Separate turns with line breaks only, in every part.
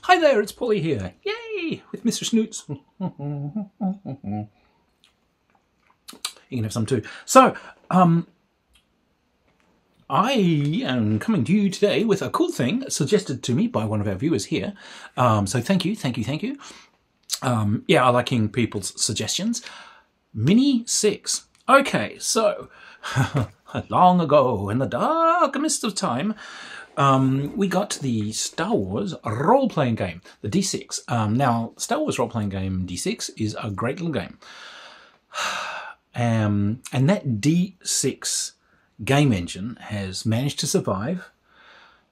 Hi there, it's Polly here. Yay! With Mr. Snoots. You can have some too. So, I am coming to you today with a cool thing suggested to me by one of our viewers here. So thank you. Yeah, I like hearing people's suggestions. Mini 6. Okay, so long ago in the dark mist of time, we got the Star Wars role-playing game, the D6. Now, Star Wars role-playing game D6 is a great little game. And that D6 game engine has managed to survive,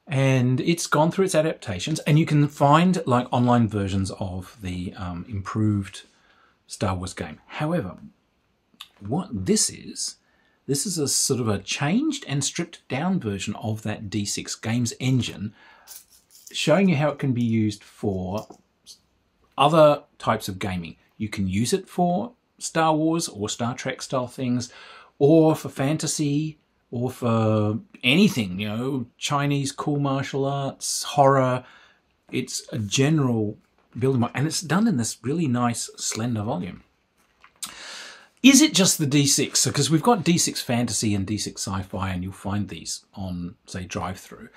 and it's gone through its adaptations, and you can find like online versions of the improved Star Wars game. However, what this is a sort of a changed and stripped down version of that D6 games engine, showing you how it can be used for other types of gaming. You can use it for Star Wars or Star Trek style things, or for fantasy, or for anything, you know, Chinese cool martial arts, horror. It's a general building, and it's done in this really nice slender volume. Is it just the D6? So, because we've got D6 fantasy and D6 sci-fi, and you'll find these on, say, drive-through.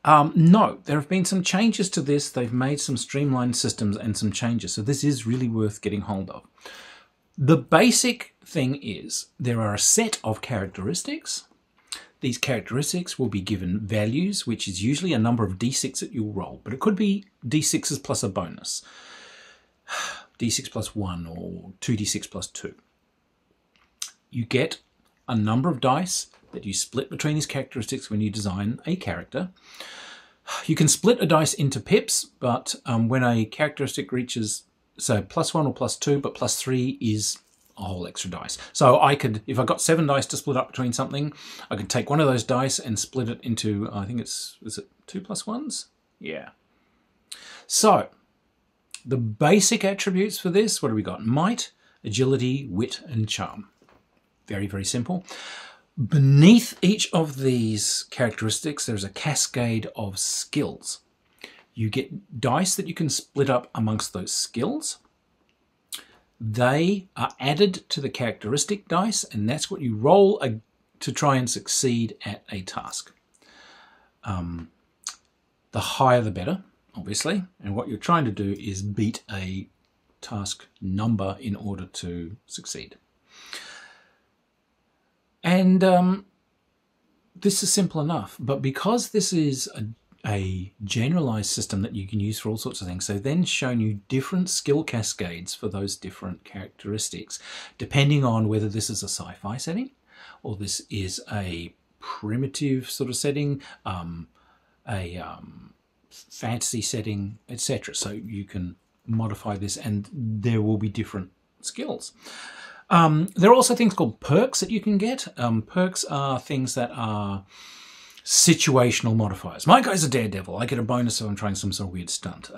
No, there have been some changes to this. They've made some streamlined systems and some changes. So this is really worth getting hold of. The basic thing is there are a set of characteristics. These characteristics will be given values, which is usually a number of D6 that you'll roll, but it could be D6s plus a bonus. D6 plus 1 or 2D6 plus 2. You get a number of dice that you split between these characteristics when you design a character. You can split a dice into pips, but when a characteristic reaches, so plus 1 or plus 2, but plus 3 is a whole extra dice. So I could, if I got 7 dice to split up between something, I could take one of those dice and split it into, I think is it 2 plus 1s? Yeah. So the basic attributes for this, what do we got? Might, agility, wit, and charm. Very, very simple. Beneath each of these characteristics, there's a cascade of skills. You get dice that you can split up amongst those skills. They are added to the characteristic dice, and that's what you roll to try and succeed at a task. The higher the better, obviously, and what you're trying to do is beat a task number in order to succeed. And this is simple enough, but because this is a generalized system that you can use for all sorts of things, so then shown you different skill cascades for those different characteristics, depending on whether this is a sci-fi setting or this is a primitive sort of setting, a fantasy setting, etc. So you can modify this, and there will be different skills. There are also things called perks that you can get. Perks are things that are situational modifiers. My guy's a daredevil. I get a bonus if I'm trying some sort of weird stunt.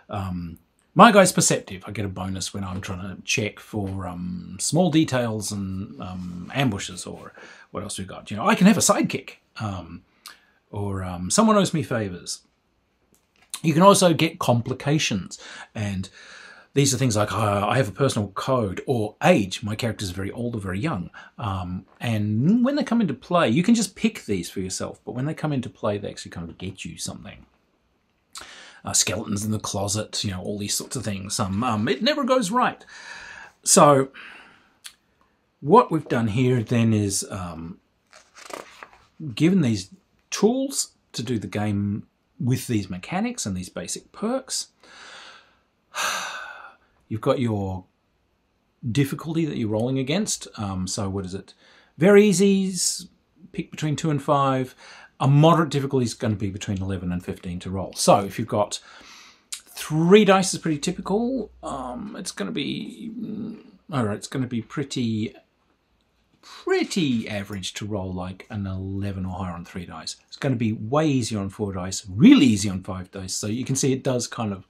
My guy's perceptive. I get a bonus when I'm trying to check for small details and ambushes, or what else we've got. You know, I can have a sidekick, or someone owes me favors. You can also get complications, and these are things like I have a personal code, or age. My character's very old or very young. And when they come into play, you can just pick these for yourself, but when they come into play, they actually kind of get you something. Skeletons in the closet, you know, all these sorts of things. It never goes right. So what we've done here then is given these tools to do the game with these mechanics and these basic perks. You've got your difficulty that you're rolling against. So what is it? Very easy's, pick between 2 and 5. A moderate difficulty is going to be between 11 and 15 to roll. So if you've got 3 dice is pretty typical. It's going to be, all right, it's going to be pretty average to roll like an 11 or higher on 3 dice. It's going to be way easier on 4 dice, really easy on 5 dice. So you can see it does kind of,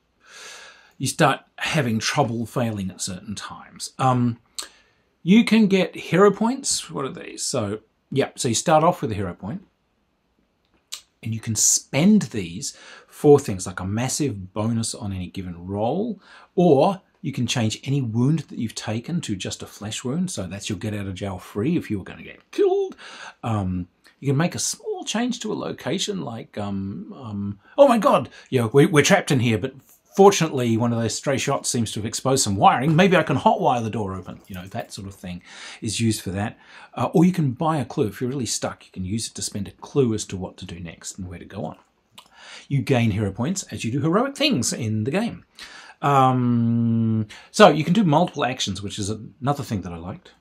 you start having trouble failing at certain times. You can get hero points. What are these? So, yeah, so you start off with a hero point. and you can spend these for things like a massive bonus on any given roll, or you can change any wound that you've taken to just a flesh wound, so that's your get out of jail free if you were going to get killed. You can make a small change to a location, like, oh my god, you know, we're trapped in here, but fortunately one of those stray shots seems to have exposed some wiring. Maybe I can hotwire the door open. You know, that sort of thing is used for that. Or you can buy a clue. If you're really stuck, you can use it to spend a clue as to what to do next and where to go on. You gain hero points as you do heroic things in the game. So you can do multiple actions, which is another thing that I liked.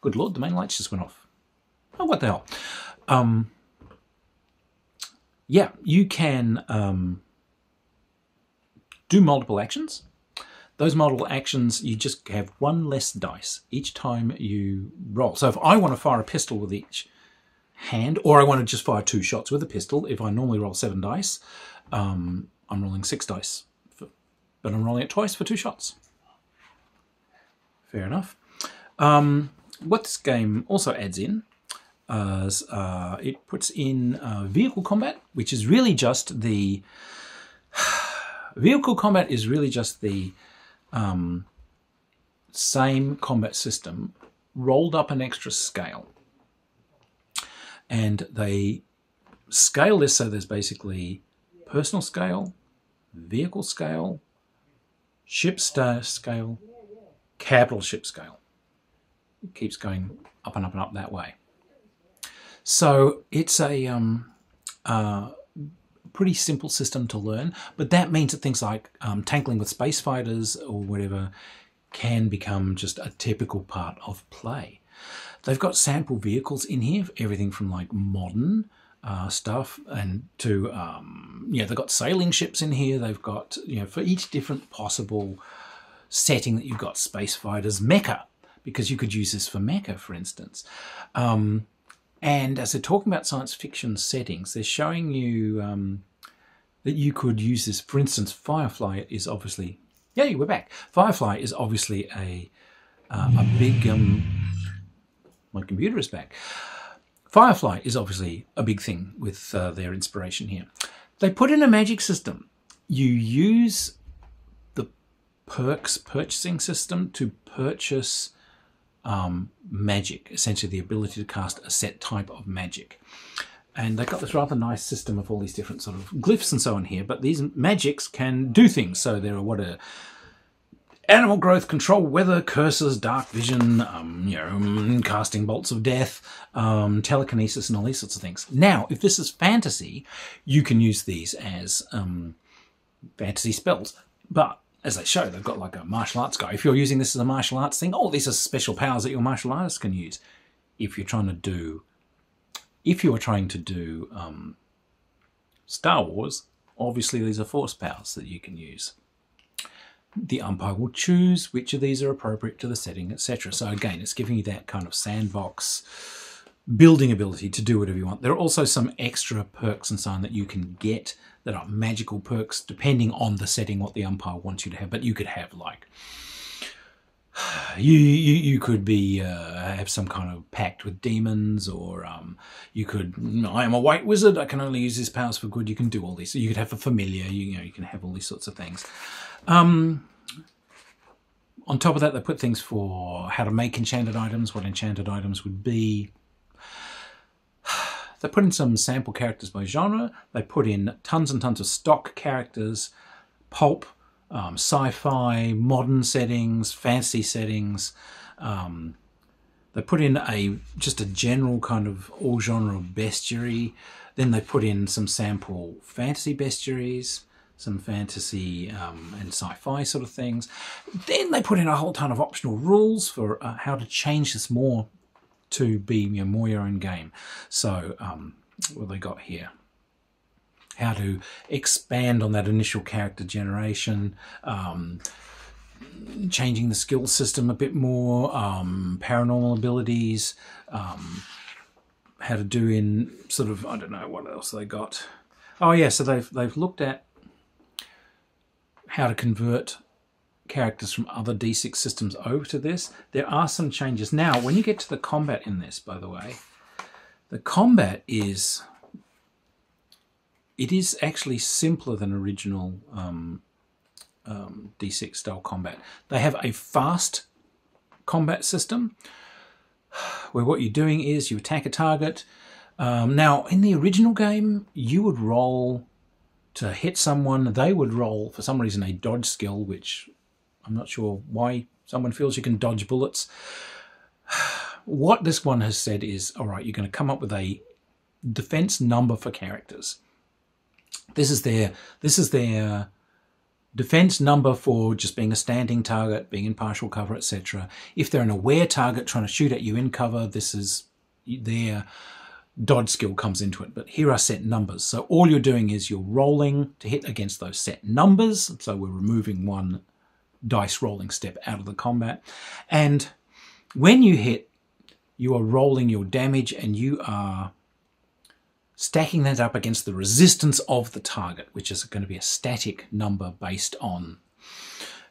Good lord, the main lights just went off. Oh, what the hell? Yeah, you can do multiple actions. Those multiple actions, you just have one less dice each time you roll. So if I want to fire a pistol with each hand, or I want to just fire 2 shots with a pistol, if I normally roll 7 dice, I'm rolling 6 dice, but I'm rolling it twice for 2 shots. Fair enough. What this game also adds in is it puts in vehicle combat, which is really just the vehicle combat is really just the same combat system rolled up an extra scale, and they scale this so there's basically personal scale, vehicle scale, ship scale, capital ship scale. It keeps going up and up and up that way. So it's a pretty simple system to learn, but that means that things like tankling with space fighters or whatever can become just a typical part of play. They've got sample vehicles in here, everything from like modern stuff and to, yeah, they've got sailing ships in here. They've got, you know, for each different possible setting that you've got space fighters, mecha, because you could use this for mecha, for instance. And as they're talking about science fiction settings, they're showing you that you could use this. For instance, Firefly is obviously, yeah, we're back. Firefly is obviously a big, my computer is back. Firefly is obviously a big thing with their inspiration here. They put in a magic system. You use the perks purchasing system to purchase magic, essentially the ability to cast a set type of magic. And they've got this rather nice system of all these different sort of glyphs and so on here, but these magics can do things. So there are what are animal growth, control weather, curses, dark vision, you know, casting bolts of death, telekinesis, and all these sorts of things. Now, if this is fantasy, you can use these as fantasy spells. But as they show, they've got like a martial arts guy. If you're using this as a martial arts thing, oh, these are special powers that your martial artists can use. If you're trying to do, Star Wars, obviously these are force powers that you can use. The umpire will choose which of these are appropriate to the setting, etc. So again, it's giving you that kind of sandbox building ability to do whatever you want. There are also some extra perks and so on that you can get that are magical perks depending on the setting, what the umpire wants you to have. But you could have like, you could be have some kind of pact with demons, or you could, I am a white wizard, I can only use his powers for good. You can do all these. So you could have a familiar, you know, you can have all these sorts of things. On top of that, they put things for how to make enchanted items, what enchanted items would be. They put in some sample characters by genre. They put in tons and tons of stock characters, pulp, sci-fi, modern settings, fantasy settings. They put in just a general kind of all genre bestiary. Then they put in some sample fantasy bestiaries, some fantasy and sci-fi sort of things. Then they put in a whole ton of optional rules for how to change this more to be, you know, more your own game. So what they got here? How to expand on that initial character generation, changing the skill system a bit more, paranormal abilities, how to do in sort of, I don't know what else they got. Oh yeah, so they've looked at how to convert characters from other D6 systems over to this. There are some changes. Now, when you get to the combat in this, by the way, the combat is it is actually simpler than original D6 style combat. They have a fast combat system where what you're doing is you attack a target. Now, in the original game, you would roll to hit someone. They would roll, for some reason, a dodge skill, which I'm not sure why someone feels you can dodge bullets. What this one has said is, all right, you're going to come up with a defense number for characters. This is their defense number for just being a standing target, being in partial cover, etc. If they're an aware target trying to shoot at you in cover, this is their dodge skill comes into it. But here are set numbers. So all you're doing is you're rolling to hit against those set numbers. So we're removing one dice rolling step out of the combat. And when you hit, you are rolling your damage and you are stacking that up against the resistance of the target, which is going to be a static number based on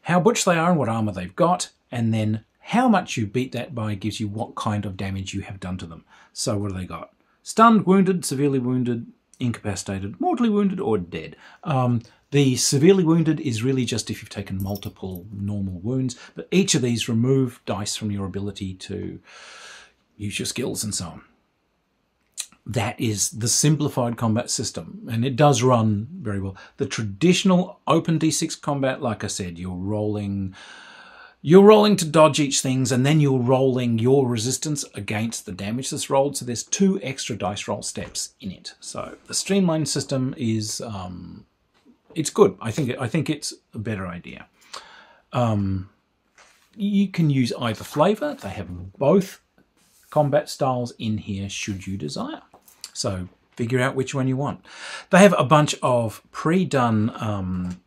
how butch they are and what armor they've got, and then how much you beat that by gives you what kind of damage you have done to them. So what do they got? Stunned, wounded, severely wounded, incapacitated, mortally wounded, or dead. The severely wounded is really just if you've taken multiple normal wounds, but each of these remove dice from your ability to use your skills and so on. That is the simplified combat system, and it does run very well. The traditional open D6 combat, like I said, you're rolling to dodge each things, and then you're rolling your resistance against the damage that's rolled. So there's 2 extra dice roll steps in it. So the streamlined system is it's good. I think it's a better idea. You can use either flavor. They have both combat styles in here should you desire. So figure out which one you want. They have a bunch of pre-done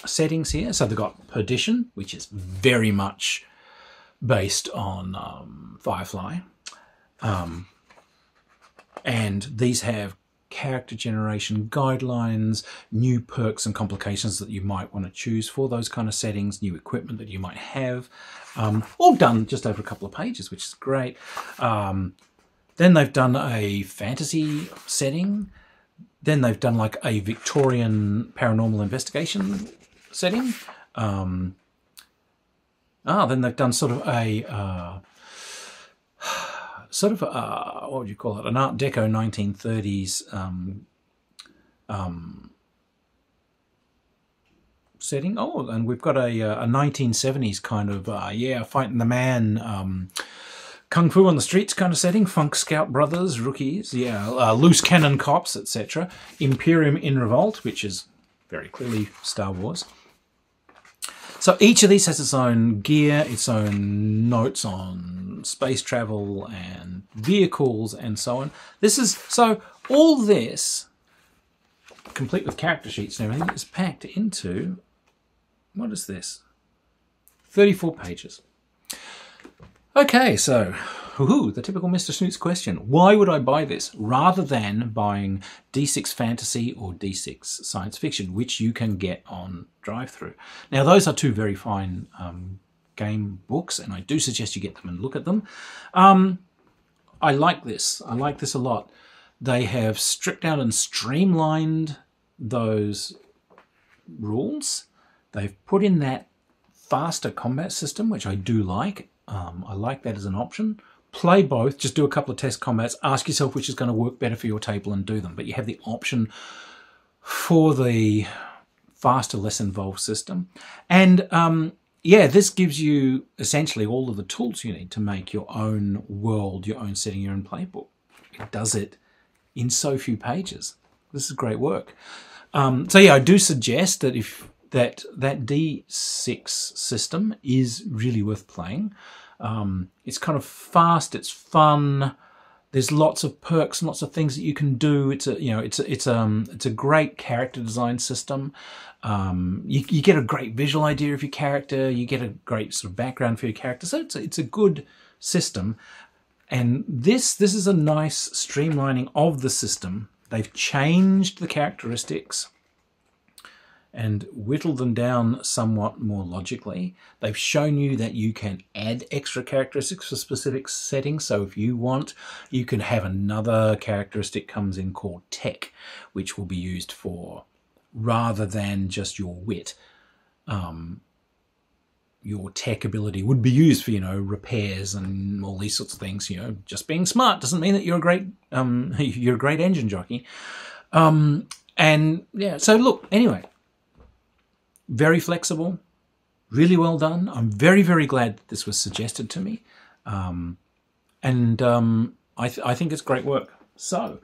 settings here. So they've got Perdition, which is very much based on Firefly. And these have character generation guidelines, new perks and complications that you might want to choose for those kind of settings, new equipment that you might have, all done just over a couple of pages, which is great. Then they've done a fantasy setting. Then they've done like a Victorian paranormal investigation setting. Then they've done sort of a what would you call it? An Art Deco 1930s setting. Oh, and we've got a 1970s kind of fighting the man, kung fu on the streets kind of setting. Funk Scout Brothers, Rookies, loose cannon cops, etc. Imperium in Revolt, which is very clearly Star Wars. So each of these has its own gear, its own notes on space travel and vehicles and so on. So all this, complete with character sheets and everything, is packed into, what is this? 34 pages. Okay, so the typical Mr. Snoots question. Why would I buy this rather than buying D6 Fantasy or D6 Science Fiction, which you can get on drive-through? Now, those are 2 very fine game books, and I do suggest you get them and look at them. I like this. I like this a lot. They have stripped out and streamlined those rules. They've put in that faster combat system, which I do like. I like that as an option. Play both, just do a couple of test combats, ask yourself which is going to work better for your table and do them. But you have the option for the faster, less involved system. And this gives you essentially all of the tools you need to make your own world, your own setting, your own playbook. It does it in so few pages. This is great work. I do suggest that that D6 system is really worth playing. It's kind of fast, it's fun. There's lots of perks and lots of things that you can do. It's a great character design system. You get a great visual idea of your character. You get a great sort of background for your character. So it's a good system. And this is a nice streamlining of the system. They've changed the characteristics. and whittled them down somewhat more logically. They've shown you that you can add extra characteristics for specific settings. So if you want, you can have another characteristic comes in called tech, which will be used for, rather than just your wit. Your tech ability would be used for, repairs and all these sorts of things. Just being smart doesn't mean that you're a great engine jockey. And yeah, so look, anyway, very flexible, really well done. I'm very, very glad that this was suggested to me. I think it's great work. So,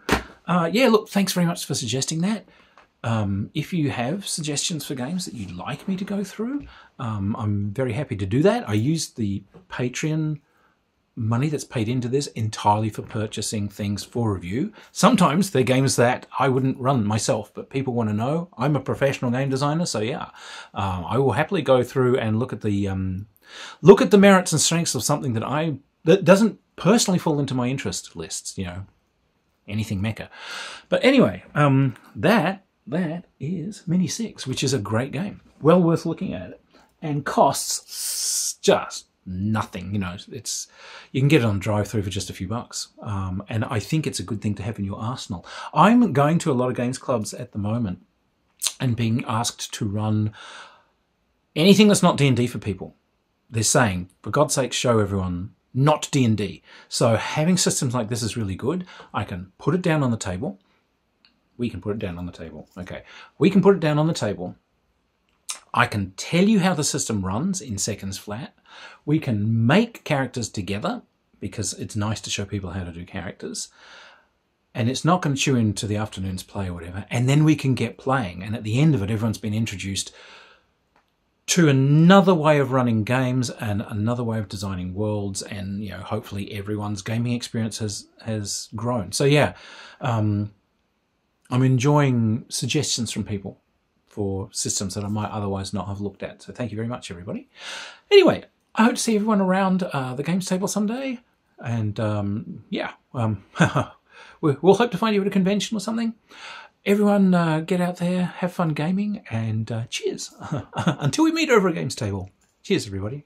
yeah, look, thanks very much for suggesting that. If you have suggestions for games that you'd like me to go through, I'm very happy to do that. I use the Patreon money that's paid into this entirely for purchasing things for review. Sometimes they're games that I wouldn't run myself, but people want to know. I'm a professional game designer, so yeah, I will happily go through and look at the merits and strengths of something that doesn't personally fall into my interest lists. Anything mecha. But anyway, that is Mini 6, which is a great game. Well worth looking at it. And costs just nothing. You can get it on drive-through for just a few bucks. And I think it's a good thing to have in your arsenal. I'm going to a lot of games clubs at the moment and being asked to run anything that's not D&D for people. They're saying, for God's sake, show everyone not D&D. So having systems like this is really good. I can put it down on the table. We can put it down on the table. Okay. We can put it down on the table. I can tell you how the system runs in seconds flat. We can make characters together because it's nice to show people how to do characters. And it's not going to chew into the afternoon's play or whatever. And then we can get playing. And at the end of it, everyone's been introduced to another way of running games and another way of designing worlds. And, hopefully everyone's gaming experience has grown. So yeah, I'm enjoying suggestions from people for systems that I might otherwise not have looked at. So thank you very much, everybody. Anyway, I hope to see everyone around the games table someday. And we'll hope to find you at a convention or something. Everyone get out there, have fun gaming, and cheers. Until we meet over a games table. Cheers, everybody.